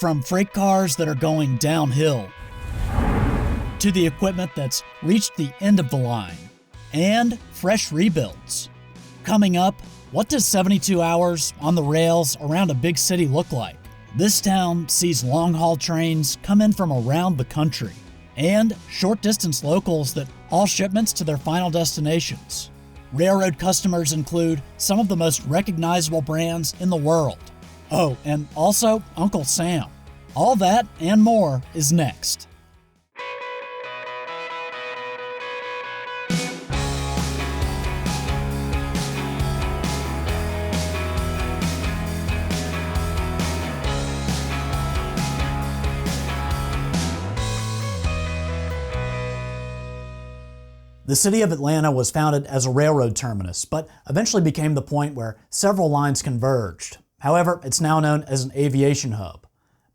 From freight cars that are going downhill, to the equipment that's reached the end of the line, and fresh rebuilds. Coming up, what does 72 hours on the rails around a big city look like? This town sees long-haul trains come in from around the country, and short-distance locals that haul shipments to their final destinations. Railroad customers include some of the most recognizable brands in the world. Oh, and also Uncle Sam. All that and more is next. The city of Atlanta was founded as a railroad terminus, but eventually became the point where several lines converged. However, it's now known as an aviation hub.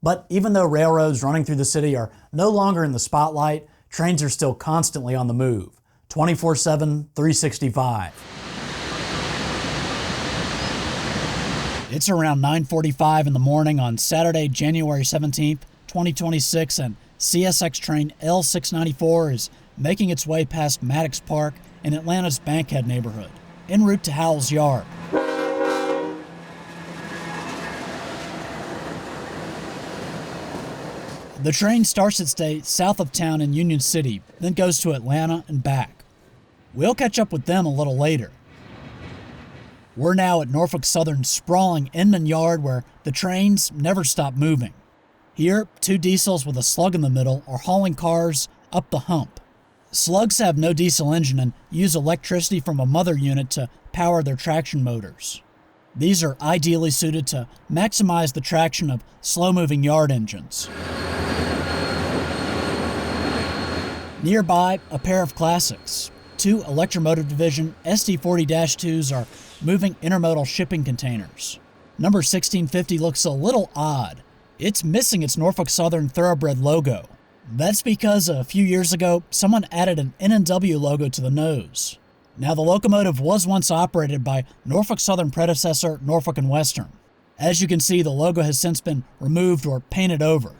But even though railroads running through the city are no longer in the spotlight, trains are still constantly on the move, 24/7, 365. It's around 9:45 in the morning on Saturday, January 17th, 2026, and CSX train L694 is making its way past Maddox Park in Atlanta's Bankhead neighborhood, en route to Howell's Yard. The train starts its day south of town in Union City, then goes to Atlanta and back. We'll catch up with them a little later. We're now at Norfolk Southern's sprawling Inman Yard, where the trains never stop moving. Here, two diesels with a slug in the middle are hauling cars up the hump. Slugs have no diesel engine and use electricity from a mother unit to power their traction motors. These are ideally suited to maximize the traction of slow-moving yard engines. Nearby, a pair of classics. Two Electromotive Division SD40-2s are moving intermodal shipping containers. Number 1650 looks a little odd. It's missing its Norfolk Southern Thoroughbred logo. That's because a few years ago, someone added an N&W logo to the nose. Now, the locomotive was once operated by Norfolk Southern predecessor Norfolk and Western. As you can see, the logo has since been removed or painted over.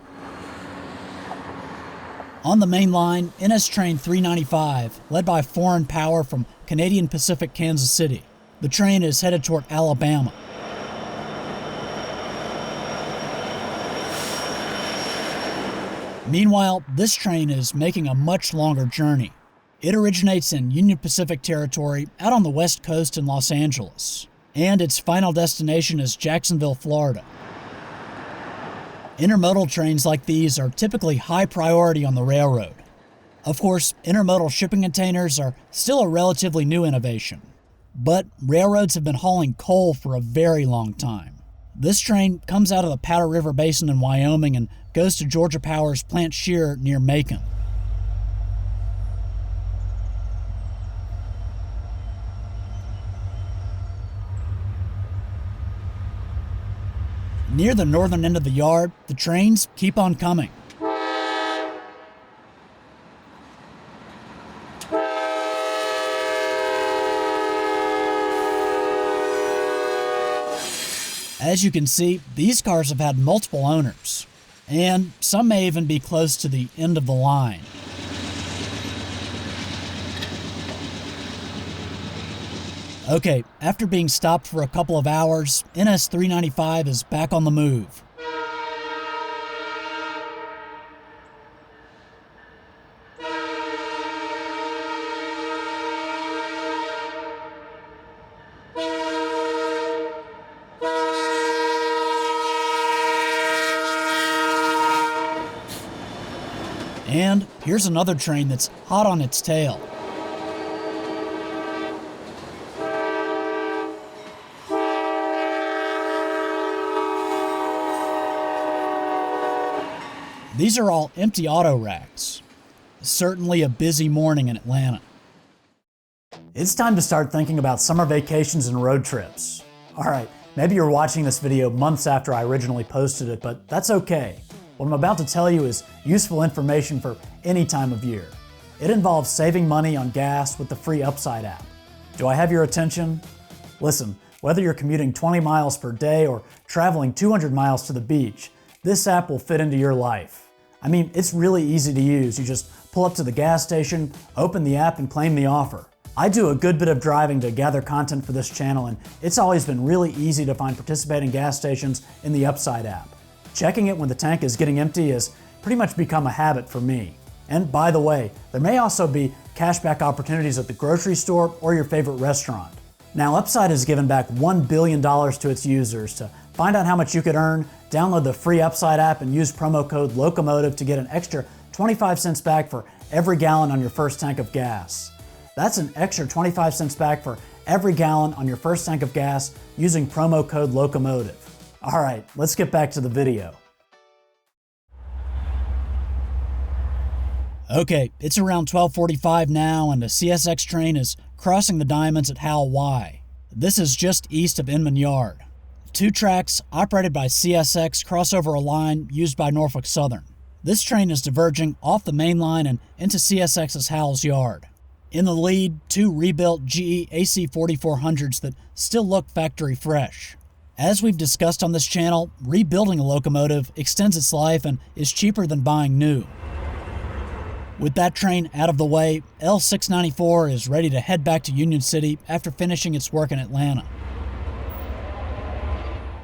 On the main line, NS Train 395, led by foreign power from Canadian Pacific, Kansas City. The train is headed toward Alabama. Meanwhile, this train is making a much longer journey. It originates in Union Pacific territory out on the west coast in Los Angeles, and its final destination is Jacksonville, Florida. Intermodal trains like these are typically high priority on the railroad. Of course, intermodal shipping containers are still a relatively new innovation, but railroads have been hauling coal for a very long time. This train comes out of the Powder River Basin in Wyoming and goes to Georgia Power's Plant Shear near Macon. Near the northern end of the yard, the trains keep on coming. As you can see, these cars have had multiple owners, and some may even be close to the end of the line. Okay, after being stopped for a couple of hours, NS 395 is back on the move. And here's another train that's hot on its tail. These are all empty auto racks. Certainly a busy morning in Atlanta. It's time to start thinking about summer vacations and road trips. All right, maybe you're watching this video months after I originally posted it, but that's okay. What I'm about to tell you is useful information for any time of year. It involves saving money on gas with the free Upside app. Do I have your attention? Listen, whether you're commuting 20 miles per day or traveling 200 miles to the beach, this app will fit into your life. I mean, it's really easy to use. You just pull up to the gas station, open the app, and claim the offer. I do a good bit of driving to gather content for this channel, and it's always been really easy to find participating gas stations in the Upside app. Checking it when the tank is getting empty has pretty much become a habit for me. And by the way, there may also be cashback opportunities at the grocery store or your favorite restaurant. Now, Upside has given back $1 billion to its users. To find out how much you could earn, download the free Upside app and use promo code LOCOMOTIVE to get an extra 25 cents back for every gallon on your first tank of gas. That's an extra 25 cents back for every gallon on your first tank of gas using promo code LOCOMOTIVE. All right, let's get back to the video. Okay, it's around 12:45 now and a CSX train is crossing the diamonds at Howell Y. This is just east of Inman Yard. 2 tracks operated by CSX cross over a line used by Norfolk Southern. This train is diverging off the main line and into CSX's Howell's Yard. In the lead, 2 rebuilt GE AC 4400s that still look factory fresh. As we've discussed on this channel, rebuilding a locomotive extends its life and is cheaper than buying new. With that train out of the way, L694 is ready to head back to Union City after finishing its work in Atlanta.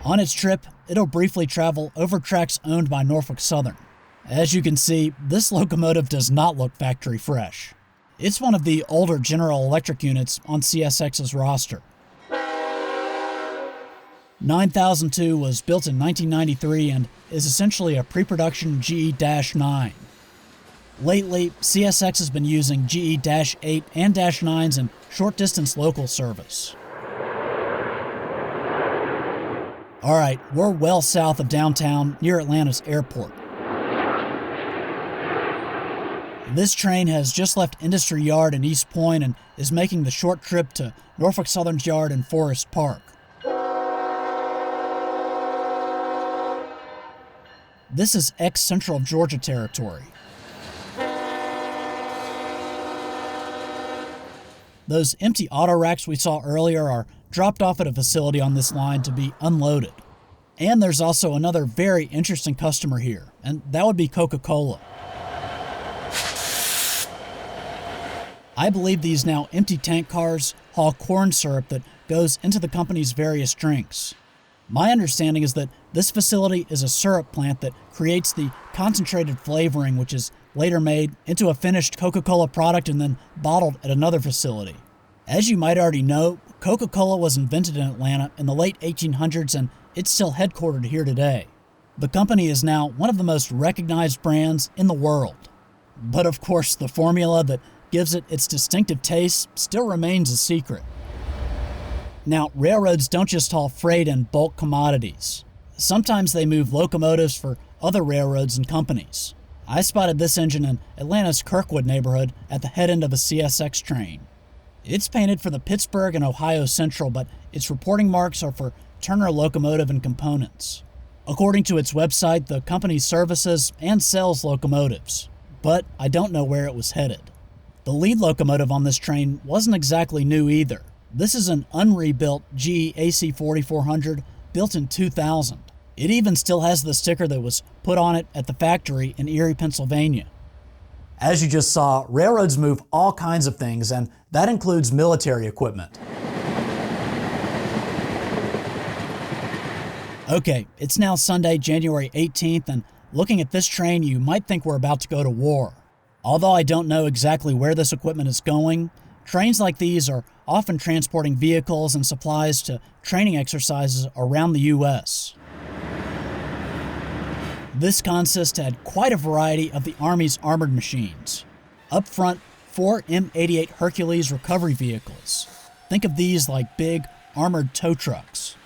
On its trip, it'll briefly travel over tracks owned by Norfolk Southern. As you can see, this locomotive does not look factory fresh. It's one of the older General Electric units on CSX's roster. 9002 was built in 1993 and is essentially a pre-production GE-9. Lately, CSX has been using GE-8 and -9s in short-distance local service. All right, we're well south of downtown near Atlanta's airport. This train has just left Industry Yard in East Point and is making the short trip to Norfolk Southern's yard in Forest Park. This is ex-Central Georgia territory. Those empty auto racks we saw earlier are dropped off at a facility on this line to be unloaded. And there's also another very interesting customer here, and that would be Coca-Cola. I believe these now empty tank cars haul corn syrup that goes into the company's various drinks. My understanding is that this facility is a syrup plant that creates the concentrated flavoring which is later made into a finished Coca-Cola product and then bottled at another facility. As you might already know, Coca-Cola was invented in Atlanta in the late 1800s and it's still headquartered here today. The company is now one of the most recognized brands in the world. But of course, the formula that gives it its distinctive taste still remains a secret. Now, railroads don't just haul freight and bulk commodities. Sometimes they move locomotives for other railroads and companies. I spotted this engine in Atlanta's Kirkwood neighborhood at the head end of a CSX train. It's painted for the Pittsburgh and Ohio Central, but its reporting marks are for Turner Locomotive and Components. According to its website, the company services and sells locomotives, but I don't know where it was headed. The lead locomotive on this train wasn't exactly new either. This is an unrebuilt GE AC 4400 built in 2000. It even still has the sticker that was put on it at the factory in Erie, Pennsylvania. As you just saw, railroads move all kinds of things, and that includes military equipment. Okay, it's now Sunday, January 18th, and looking at this train, you might think we're about to go to war. Although I don't know exactly where this equipment is going, trains like these are often transporting vehicles and supplies to training exercises around the U.S. This consist had quite a variety of the Army's armored machines. Up front, 4 M88 Hercules recovery vehicles. Think of these like big, armored tow trucks.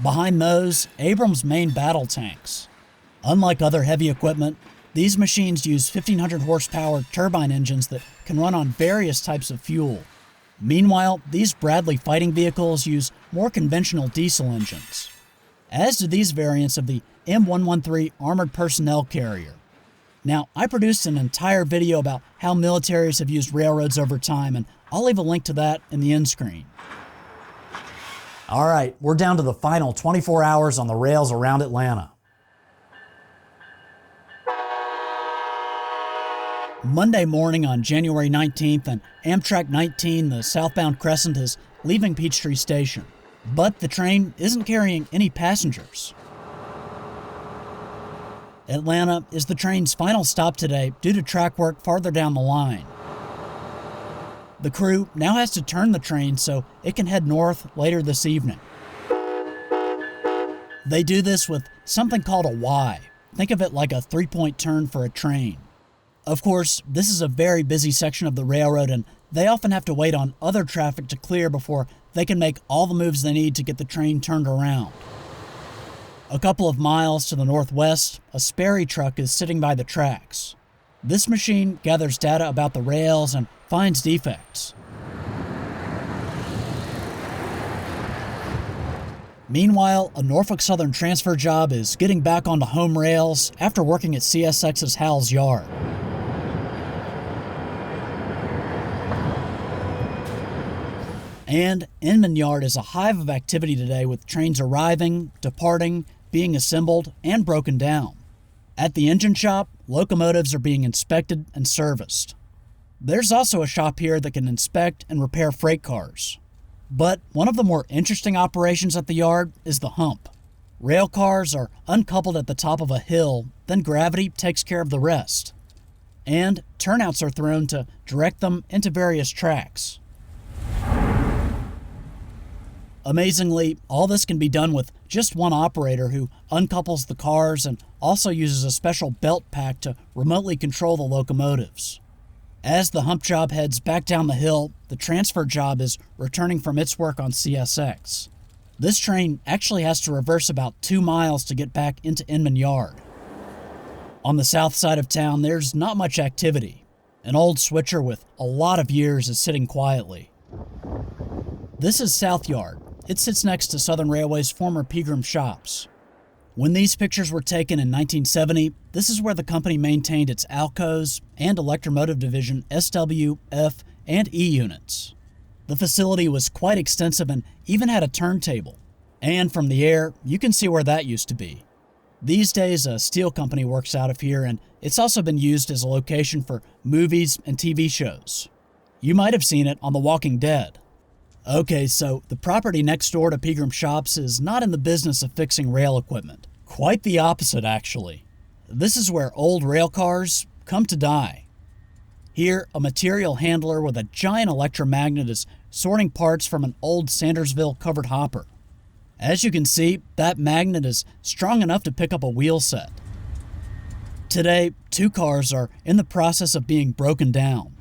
Behind those, Abrams main battle tanks. Unlike other heavy equipment, these machines use 1,500 horsepower turbine engines that can run on various types of fuel. Meanwhile, these Bradley fighting vehicles use more conventional diesel engines, as do these variants of the M113 Armored Personnel Carrier. Now, I produced an entire video about how militaries have used railroads over time, and I'll leave a link to that in the end screen. All right, we're down to the final 24 hours on the rails around Atlanta. Monday morning on January 19th, and Amtrak 19, the southbound Crescent, is leaving Peachtree Station. But the train isn't carrying any passengers. Atlanta is the train's final stop today due to track work farther down the line. The crew now has to turn the train so it can head north later this evening. They do this with something called a Y. Think of it like a three-point turn for a train. Of course, this is a very busy section of the railroad, and they often have to wait on other traffic to clear before they can make all the moves they need to get the train turned around. A couple of miles to the northwest, a Sperry truck is sitting by the tracks. This machine gathers data about the rails and finds defects. Meanwhile, a Norfolk Southern transfer job is getting back onto home rails after working at CSX's Howell's Yard. And Inman Yard is a hive of activity today, with trains arriving, departing, being assembled, and broken down. At the engine shop, locomotives are being inspected and serviced. There's also a shop here that can inspect and repair freight cars. But one of the more interesting operations at the yard is the hump. Rail cars are uncoupled at the top of a hill, then gravity takes care of the rest. And turnouts are thrown to direct them into various tracks. Amazingly, all this can be done with just one operator who uncouples the cars and also uses a special belt pack to remotely control the locomotives. As the hump job heads back down the hill, the transfer job is returning from its work on CSX. This train actually has to reverse about 2 miles to get back into Inman Yard. On the south side of town, there's not much activity. An old switcher with a lot of years is sitting quietly. This is South Yard. It sits next to Southern Railway's former Pegram shops. When these pictures were taken in 1970, this is where the company maintained its Alcos and Electromotive Division SW, F, and E units. The facility was quite extensive and even had a turntable. And from the air, you can see where that used to be. These days, a steel company works out of here, and it's also been used as a location for movies and TV shows. You might have seen it on The Walking Dead. Okay, so the property next door to Pegram Shops is not in the business of fixing rail equipment. Quite the opposite, actually. This is where old rail cars come to die. Here, a material handler with a giant electromagnet is sorting parts from an old Sandersville covered hopper. As you can see, that magnet is strong enough to pick up a wheel set. Today, 2 cars are in the process of being broken down.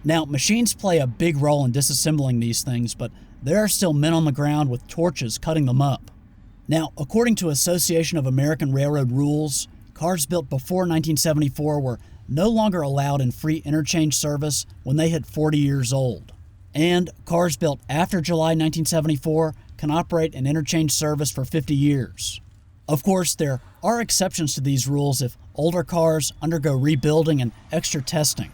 Now, machines play a big role in disassembling these things, but there are still men on the ground with torches cutting them up. Now, according to Association of American Railroad rules, cars built before 1974 were no longer allowed in free interchange service when they hit 40 years old. And cars built after July 1974 can operate in interchange service for 50 years. Of course, there are exceptions to these rules if older cars undergo rebuilding and extra testing.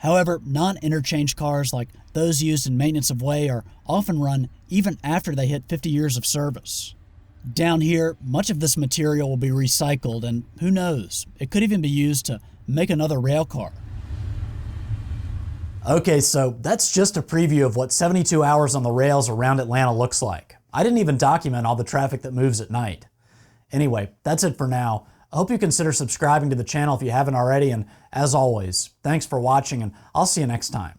However, non-interchange cars like those used in maintenance of way are often run even after they hit 50 years of service. Down here, much of this material will be recycled, and who knows, it could even be used to make another rail car. Okay, so that's just a preview of what 72 hours on the rails around Atlanta looks like. I didn't even document all the traffic that moves at night. Anyway, that's it for now. I hope you consider subscribing to the channel if you haven't already, and as always, thanks for watching, and I'll see you next time.